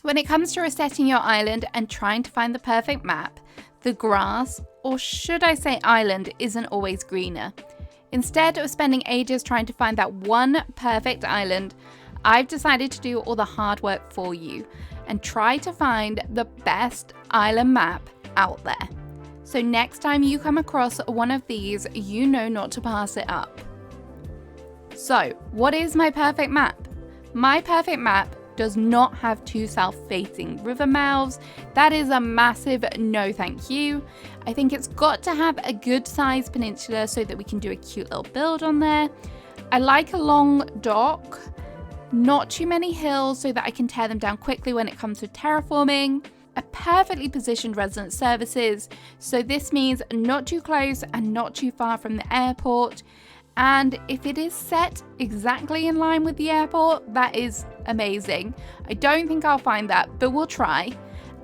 When it comes to resetting your island and trying to find the perfect map, the grass, or should I say island, isn't always greener. Instead of spending ages trying to find that one perfect island, I've decided to do all the hard work for you and try to find the best island map out there. So next time you come across one of these, you know not to pass it up. So, what is my perfect map? My perfect map does not have two south-facing river mouths. That is a massive no thank you. I think it's got to have a good sized peninsula so that we can do a cute little build on there. I like a long dock, not too many hills so that I can tear them down quickly when it comes to terraforming. A perfectly positioned resident services, so this means not too close and not too far from the airport. And if it is set exactly in line with the airport, that is amazing. I don't think I'll find that, but we'll try.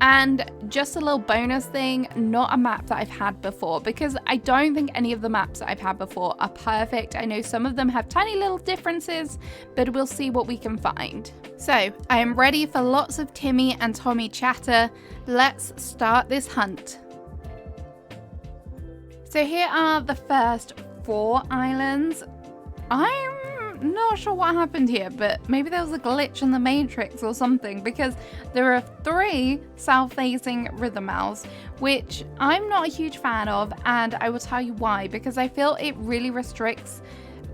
And just a little bonus thing, not a map that I've had before, because I don't think any of the maps that I've had before are perfect. I know some of them have tiny little differences, but we'll see what we can find. So I am ready for lots of Timmy and Tommy chatter. Let's start this hunt. So here are the first 4 islands. I'm not sure what happened here, but maybe there was a glitch in the matrix or something, because there are 3 south-facing river mouths, which I'm not a huge fan of, and I will tell you why. Because I feel it really restricts,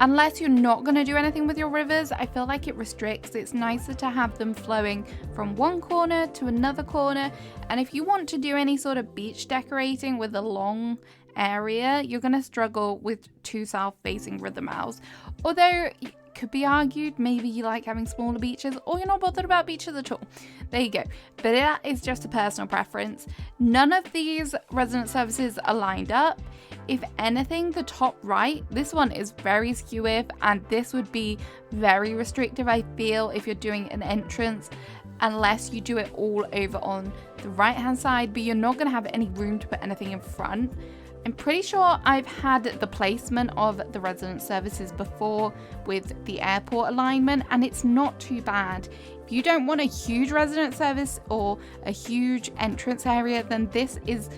unless you're not going to do anything with your rivers, I feel like it restricts. It's nicer to have them flowing from one corner to another corner, and if you want to do any sort of beach decorating with a long area, you're going to struggle with 2 south-facing river mouths. Although it could be argued maybe you like having smaller beaches, or you're not bothered about beaches at all. There you go. But that is just a personal preference. None of these resident services are lined up. If anything, the top right, this one is very skew-if, and this would be very restrictive, I feel, if you're doing an entrance, unless you do it all over on the right hand side, but you're not going to have any room to put anything in front. I'm pretty sure I've had the placement of the resident services before with the airport alignment, and it's not too bad. If you don't want a huge resident service or a huge entrance area, then this is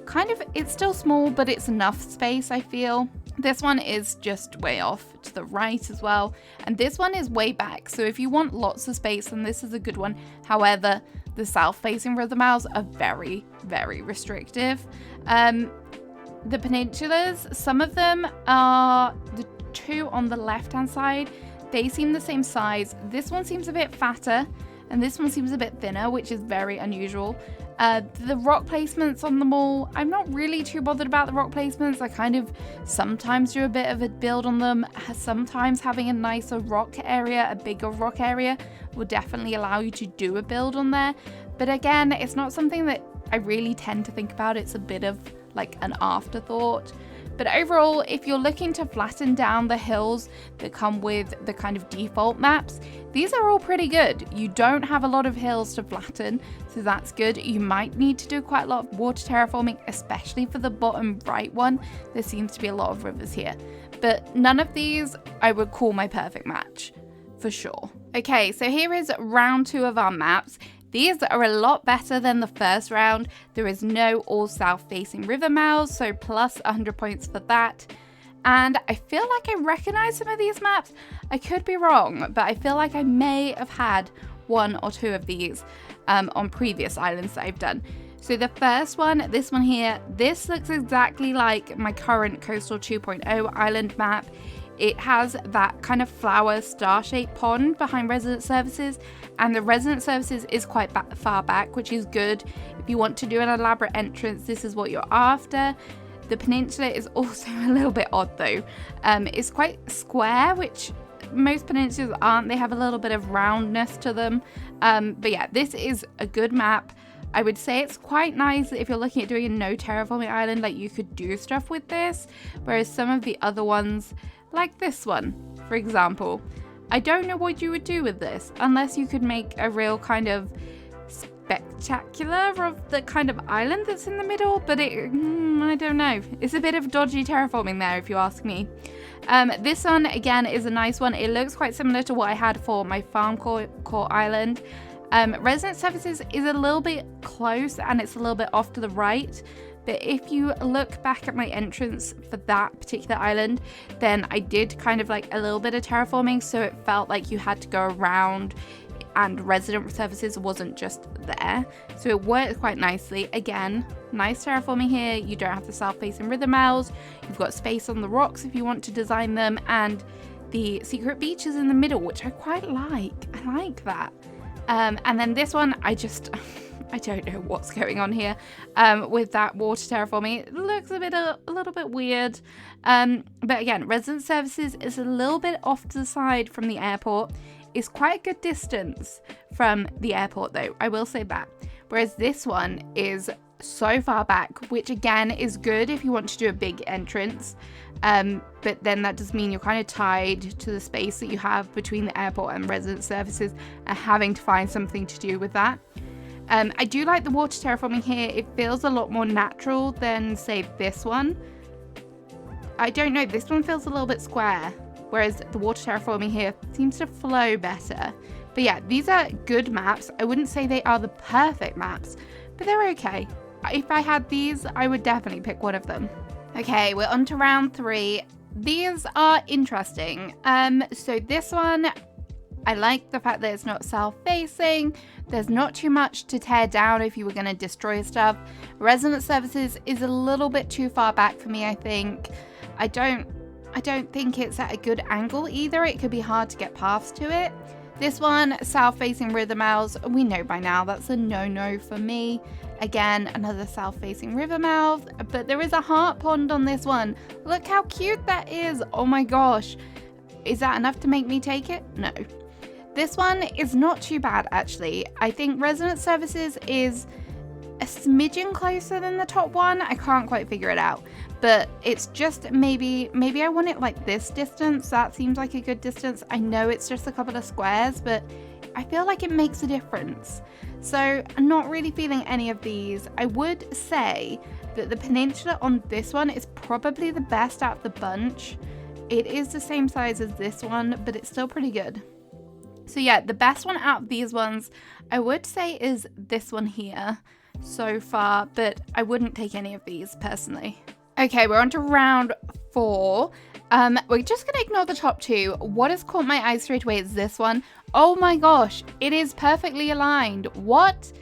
kind of, it's still small, but it's enough space, I feel. This one is just way off to the right as well, and this one is way back, so if you want lots of space, then this is a good one. However, the south-facing river mouths are very, very restrictive. The peninsulas, some of them are the 2 on the left-hand side. They seem the same size. This one seems a bit fatter, and this one seems a bit thinner, which is very unusual. The rock placements on them all, I'm not really too bothered about the rock placements. I kind of sometimes do a bit of a build on them. Sometimes having a nicer rock area, a bigger rock area, will definitely allow you to do a build on there. But again, it's not something that I really tend to think about. It's a bit of like an afterthought. But overall, if you're looking to flatten down the hills that come with the kind of default maps, these are all pretty good. You don't have a lot of hills to flatten, so that's good. You might need to do quite a lot of water terraforming, especially for the bottom right one. There seems to be a lot of rivers here, but none of these I would call my perfect match for sure. Okay, so here is round 2 of our maps. These are a lot better than the first round. There is no all south-facing river mouths, so plus 100 points for that. And I feel like I recognize some of these maps. I could be wrong, but I feel like I may have had 1 or 2 of these on previous islands that I've done. So the first one, this one here, this looks exactly like my current Coastal 2.0 island map. It has that kind of flower star-shaped pond behind resident services, and the resident services is quite far back, which is good. If you want to do an elaborate entrance, this is what you're after. The peninsula is also a little bit odd though. It's quite square, which most peninsulas aren't. They have a little bit of roundness to them. But yeah, this is a good map. I would say it's quite nice if you're looking at doing a no terraforming island, like you could do stuff with this, whereas some of the other ones, like this one, for example, I don't know what you would do with this unless you could make a real kind of spectacular of the kind of island that's in the middle, but I don't know. It's a bit of dodgy terraforming there, if you ask me. This one, again, is a nice one. It looks quite similar to what I had for my farm core island, Resident Services is a little bit close and it's a little bit off to the right. But if you look back at my entrance for that particular island, then I did kind of like a little bit of terraforming, so it felt like you had to go around and resident services wasn't just there. So it worked quite nicely. Again, nice terraforming here. You don't have the south-facing rhythm elves. You've got space on the rocks if you want to design them, and the secret beach is in the middle, which I quite like. I like that. And then this one, I don't know what's going on here with that water terraforming. It looks a little bit weird. But again, resident services is a little bit off to the side from the airport. It's quite a good distance from the airport though, I will say that. Whereas this one is so far back, which again is good if you want to do a big entrance. But then that does mean you're kind of tied to the space that you have between the airport and resident services and having to find something to do with that. I do like the water terraforming here. It feels a lot more natural than, say, this one. I don't know, this one feels a little bit square, whereas the water terraforming here seems to flow better. But yeah, these are good maps. I wouldn't say they are the perfect maps, but they're okay. If I had these, I would definitely pick one of them. Okay, we're on to round 3. These are interesting. So this one, I like the fact that it's not south-facing. There's not too much to tear down if you were going to destroy stuff. Resident Services is a little bit too far back for me, I think. I don't think it's at a good angle either. It could be hard to get paths to it. This one, south-facing rhythm elves, we know by now that's a no-no for me. Again, another south-facing rhythm elf, but there is a heart pond on this one. Look how cute that is. Oh my gosh. Is that enough to make me take it? No. This one is not too bad, actually. I think Resident Services is a smidgen closer than the top one. I can't quite figure it out, but it's just maybe I want it like this distance. That seems like a good distance. I know it's just a couple of squares, but I feel like it makes a difference. So I'm not really feeling any of these. I would say that the peninsula on this one is probably the best out of the bunch. It is the same size as this one, but it's still pretty good. So yeah, the best one out of these ones, I would say is this one here so far, but I wouldn't take any of these personally. Okay, we're on to round 4. We're just gonna ignore the top 2. What has caught my eye straight away is this one. Oh my gosh, it is perfectly aligned. What?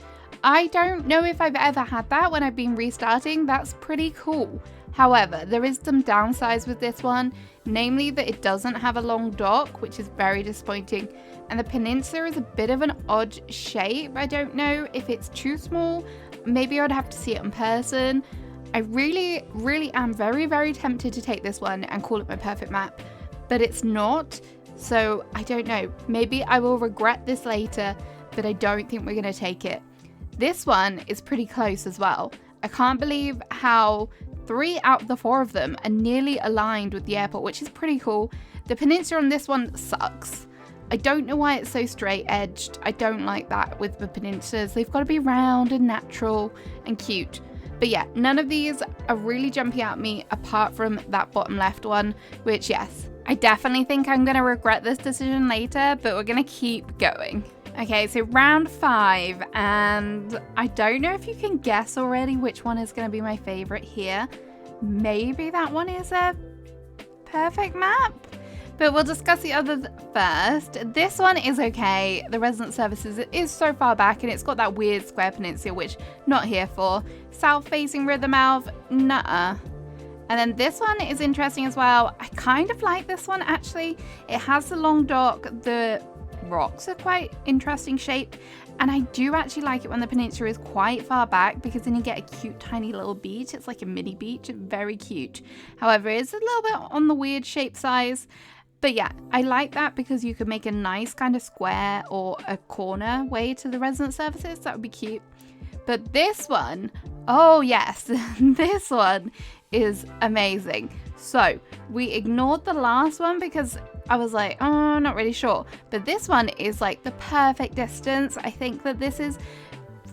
I don't know if I've ever had that when I've been restarting. That's pretty cool. However, there is some downsides with this one, namely that it doesn't have a long dock, which is very disappointing. And the peninsula is a bit of an odd shape. I don't know if it's too small. Maybe I'd have to see it in person. I really, really am very, very tempted to take this one and call it my perfect map, but it's not. So I don't know. Maybe I will regret this later, but I don't think we're going to take it. This one is pretty close as well. I can't believe how 3 out of the 4 of them are nearly aligned with the airport, which is pretty cool. The peninsula on this one sucks. I don't know why it's so straight edged. I don't like that with the peninsulas. They've got to be round and natural and cute. But yeah, none of these are really jumping at me apart from that bottom left one, which yes, I definitely think I'm going to regret this decision later, but we're going to keep going. Okay, so round 5, and I don't know if you can guess already which one is going to be my favorite here. Maybe that one is a perfect map, but we'll discuss the others first. This one is okay. The Resident Services is so far back and it's got that weird square peninsula, which not here for. South-facing rhythm elf, nuh-uh. And then this one is interesting as well. I kind of like this one actually. It has the long dock, the rocks are quite interesting shaped, and I do actually like it when the peninsula is quite far back because then you get a cute tiny little beach. It's like a mini beach, very cute. However, it's a little bit on the weird shape size. But yeah, I like that because you could make a nice kind of square or a corner way to the Resident Services. That would be cute. But this one, oh yes, this one is amazing. So we ignored the last one because I was like, oh, not really sure. But this one is like the perfect distance. I think that this is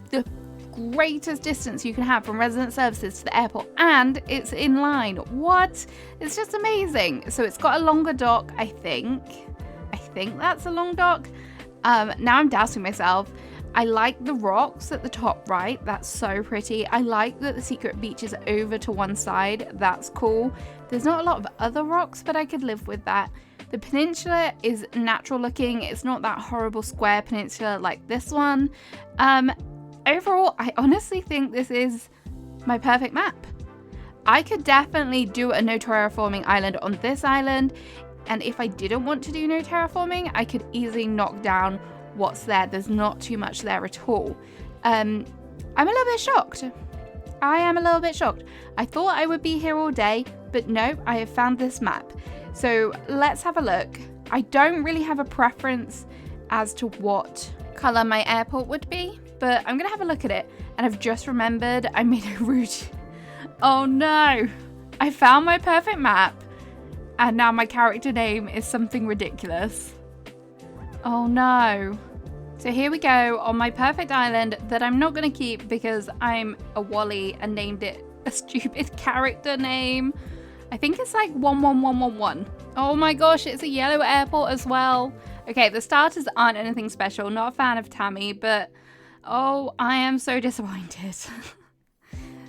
the greatest distance you can have from Resident Services to the airport, and it's in line. What? It's just amazing. So it's got a longer dock, I think that's a long dock. Now I'm doubting myself. I like the rocks at the top right. That's so pretty. I like that the secret beach is over to one side. That's cool. There's not a lot of other rocks, but I could live with that. The peninsula is natural looking. It's not that horrible square peninsula like this one. Overall, I honestly think this is my perfect map. I could definitely do a no terraforming island on this island. And if I didn't want to do no terraforming, I could easily knock down what's there. There's not too much there at all. I'm a little bit shocked. I am a little bit shocked. I thought I would be here all day, but no, I have found this map. So let's have a look. I don't really have a preference as to what color my airport would be, but I'm gonna have a look at it. And I've just remembered I made a route. Oh no, I found my perfect map and now my character name is something ridiculous. Oh no. So here we go on my perfect island that I'm not going to keep because I'm a Wally and named it a stupid character name. I think it's like 11111. Oh my gosh, it's a yellow airport as well. Okay, the starters aren't anything special. Not a fan of Tammy, but oh, I am so disappointed.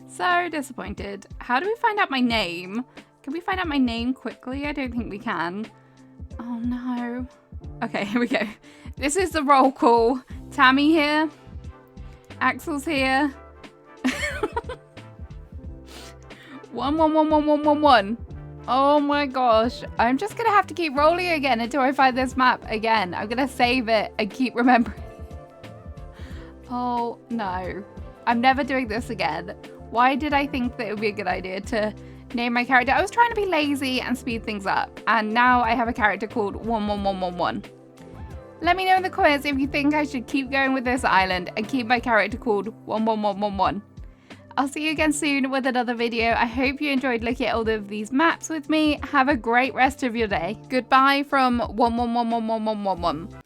So disappointed. How do we find out my name? Can we find out my name quickly? I don't think we can. Oh no. Okay, here we go. This is the roll call. Tammy here. Axel's here. 111111. Oh my gosh. I'm just gonna have to keep rolling again until I find this map again. I'm gonna save it and keep remembering. Oh no. I'm never doing this again. Why did I think that it would be a good idea to name my character? I was trying to be lazy and speed things up. And now I have a character called 11111. Let me know in the comments if you think I should keep going with this island and keep my character called 11111. I'll see you again soon with another video. I hope you enjoyed looking at all of these maps with me. Have a great rest of your day. Goodbye from 11111111.